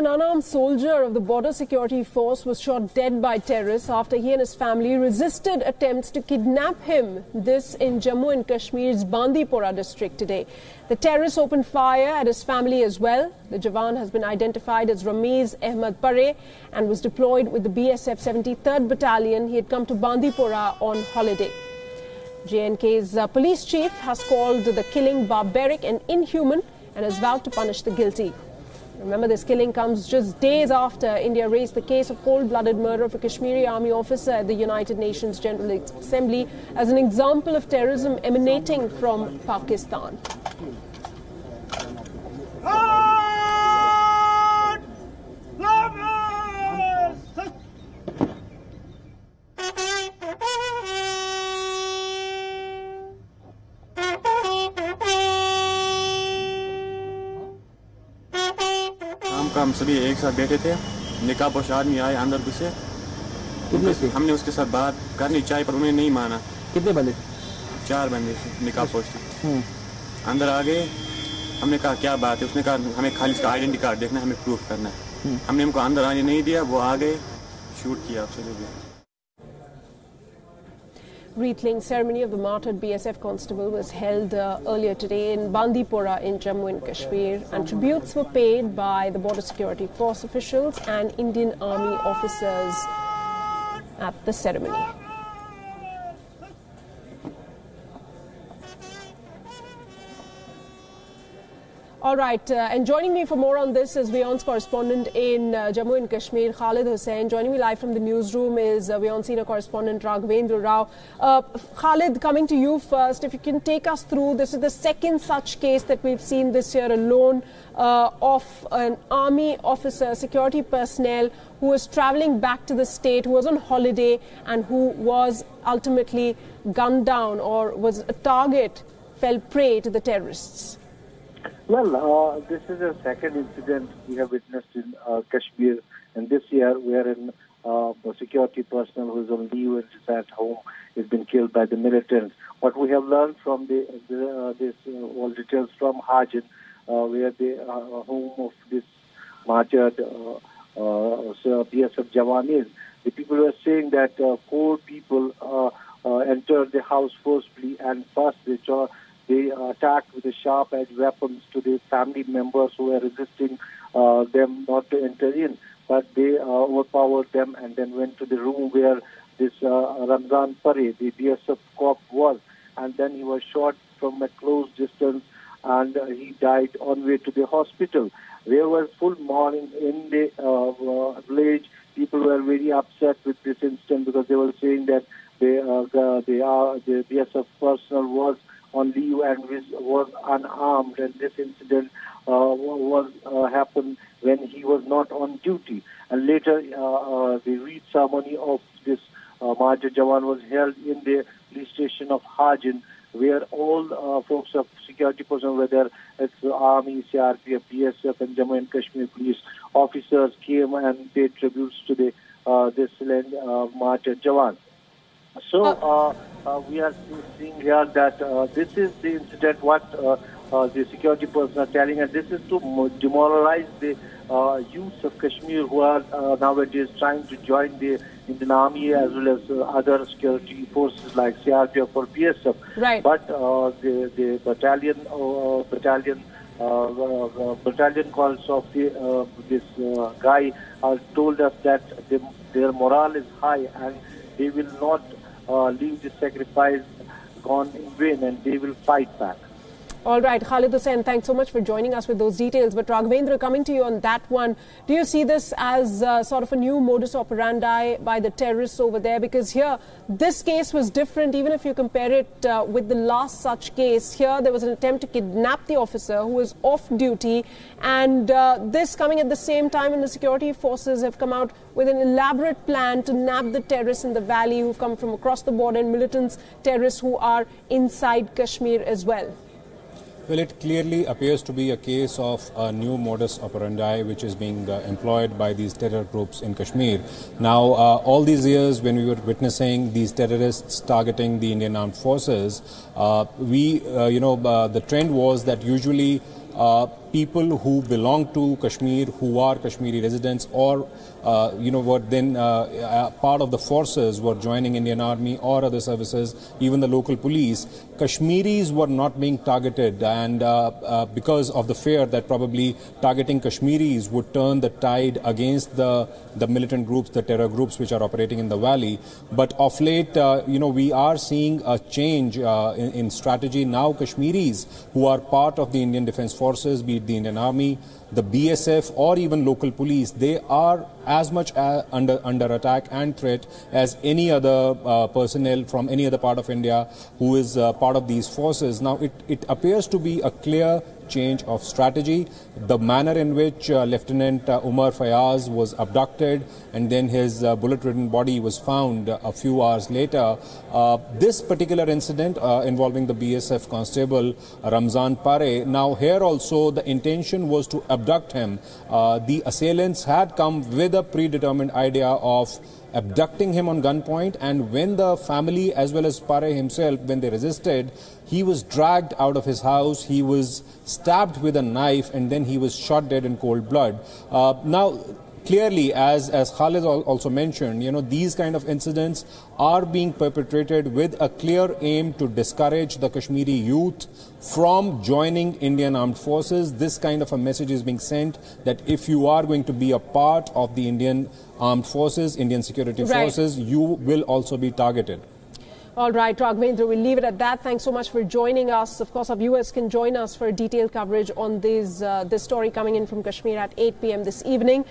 an unarmed soldier of the Border Security Force was shot dead by terrorists after he and his family resisted attempts to kidnap him. This in Jammu and Kashmir's Bandipora district today. The terrorists opened fire at his family as well. The Jawan has been identified as Rameez Ahmed Pare and was deployed with the BSF 73rd Battalion. He had come to Bandipora on holiday. JNK's police chief has called the killing barbaric and inhuman and has vowed to punish the guilty. Remember, this killing comes just days after India raised the case of cold-blooded murder of a Kashmiri army officer at the United Nations General Assembly as an example of terrorism emanating from Pakistan. हम सभी एक साथ बैठे थे, निकाबपोश आदमी आए अंदर घुसे, हमने उसके साथ बात करनी चाहिए पर उन्हें नहीं माना। कितने बंदे? 4 बंदे निकाबपोश थे। अंदर आ गए, हमने कहा क्या बात है, उसने कहा हमें खाली इसका आइडेंटिटी कार्ड देखना है, हमें प्रूफ करना है। हमने उनको अंदर आने नहीं दिया, वो आ गए, शूट किया, चले गए। Wreathing ceremony of the martyred BSF constable was held earlier today in Bandipora in Jammu and Kashmir, and tributes were paid by the Border Security Force officials and Indian Army officers at the ceremony. All right, and joining me for more on this is Wion's correspondent in Jammu and Kashmir, Khalid Hussain. Joining me live from the newsroom is Wion senior correspondent Raghavendra Rao. Khalid, coming to you first, if you can take us through, this is the second such case that we've seen this year alone of an army officer, security personnel who was travelling back to the state, who was on holiday and who was ultimately gunned down or was a target, fell prey to the terrorists. Well, this is a second incident we have witnessed in Kashmir, and this year wherein a security personnel who is on leave and is at home has been killed by the militants. What we have learned from this all details from Hajin, where the home of this martyred BSF Jawan is, the people were saying that 4 people entered the house forcibly, and first they attacked with the sharp-edged weapons to the family members who were resisting them not to enter in. But they overpowered them and then went to the room where this Ramzan Pare, the BSF cop, was. And then he was shot from a close distance and he died on way to the hospital. There was full mourning in the village. People were very upset with this incident because they were saying that the BSF personnel was on leave and was unarmed, and this incident happened when he was not on duty. And later, the wreath ceremony of this Major Jawan was held in the police station of Hajin, where all folks of security personnel, whether it's Army, CRPF, BSF, and Jammu and Kashmir police officers, came and paid tributes to this Major Jawan. So we are seeing here that this is the incident what the security personnel are telling, and this is to demoralize the youth of Kashmir who are nowadays trying to join the Indian Army as well as other security forces like CRPF or BSF. Right. But the battalion calls of this guy told us that their morale is high and they will not leave the sacrifice gone in vain, and they will fight back. All right, Khalid Hussain, thanks so much for joining us with those details. But Raghavendra, coming to you on that one, do you see this as sort of a new modus operandi by the terrorists over there? Because here, this case was different, even if you compare it with the last such case. Here, there was an attempt to kidnap the officer who was off duty, and this coming at the same time, and the security forces have come out with an elaborate plan to nab the terrorists in the valley who've come from across the border, and militants, terrorists who are inside Kashmir as well. Well, it clearly appears to be a case of a new modus operandi which is being employed by these terror groups in Kashmir. Now, all these years when we were witnessing these terrorists targeting the Indian Armed Forces, the trend was that usually people who belong to Kashmir, who are Kashmiri residents, or were then part of the forces, were joining Indian Army or other services, even the local police, Kashmiris were not being targeted, and because of the fear that probably targeting Kashmiris would turn the tide against the militant groups, the terror groups which are operating in the valley. But of late, we are seeing a change in strategy. Now Kashmiris who are part of the Indian Defence Forces, be it the Indian Army, the BSF, or even local police, they are as much under attack and threat as any other personnel from any other part of India who is part of these forces. Now it appears to be a clear change of strategy. The manner in which Lieutenant Umar Fayaz was abducted and then his bullet-ridden body was found a few hours later, this particular incident involving the BSF constable Ramzan Pare, now here also the intention was to abduct him. The assailants had come with a predetermined idea of abducting him on gunpoint, and when the family as well as Pare himself, when they resisted, he was dragged out of his house, he was stabbed with a knife, and then he was shot dead in cold blood. Now, clearly, as Khalid also mentioned, these kind of incidents are being perpetrated with a clear aim to discourage the Kashmiri youth from joining Indian armed forces. This kind of a message is being sent that if you are going to be a part of the Indian armed forces, Indian security forces, you will also be targeted. All right, Raghavendra, we'll leave it at that. Thanks so much for joining us. Of course, our viewers can join us for detailed coverage on this story coming in from Kashmir at 8 p.m. this evening.